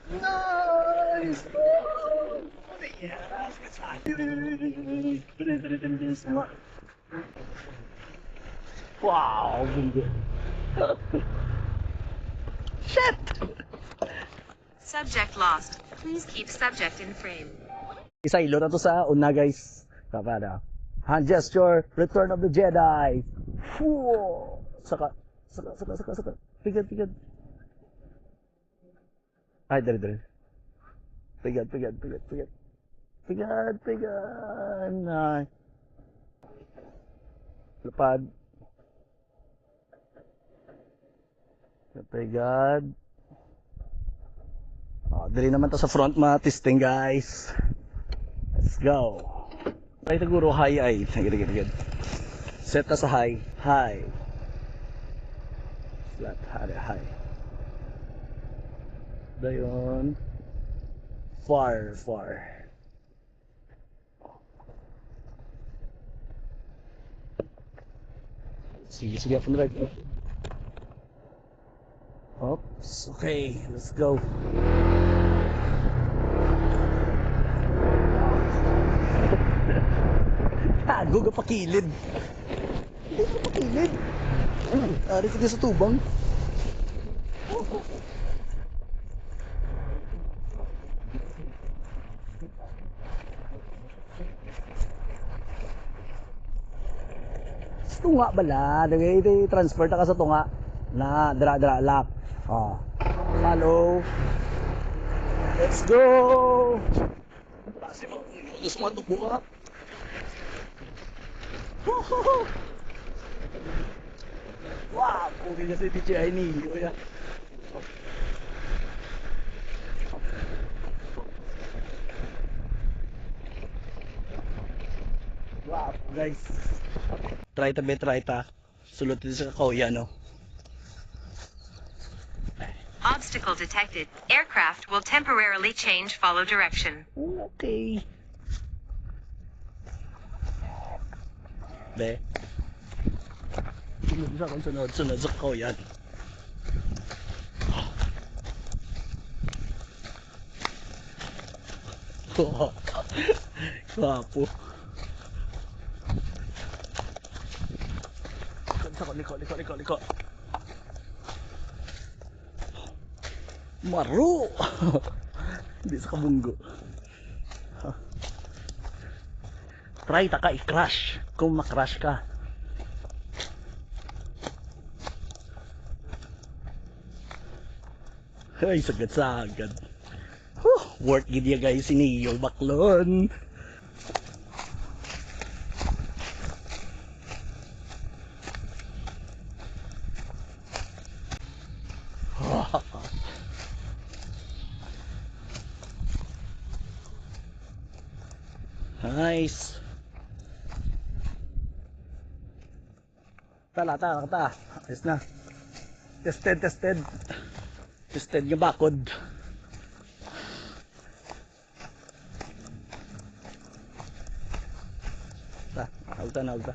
Nice! Yes! Wow! Shit! Subject lost. Please keep subject in frame. Isa ilo na to sa una guys. Kapada. Hand gesture, Return of the Jedi. Fuh! Saka. Pigad. Ay, dari. Pigad. Ay. Lapad. Pigad. Oh, dali naman to sa front testing guys. Let's go. Try siguro high ay. Gid. Set na sa high. High. Flat, high. Dayon. Far. Sige, from the right. Oops, okay, let's go. Tago ka pakilid. Ari ka sa tubang. Tunga bala, dagay transfer ta ka sa tunga na dra lock. Oh. Follow. Let's go. Kasi mo gusto mo tubuha. Wow, puri na si DJI ni. Kuya. Wow, guys. Try ta. Sulot din sa kauya, no? Obstacle detected. Aircraft will temporarily change follow direction. Okay. Be. Sunod sa kung sunod sa kauyan. Guwapo. Liko. Maro! Hindi sa kabunggo. Try ta ka i-crash. Kung ma-crash ka. Ay, sagad. Work gid ya guys siniyong baklon. Nice. Tala. Ayos na. Tested. Tested yung bakod. Alta.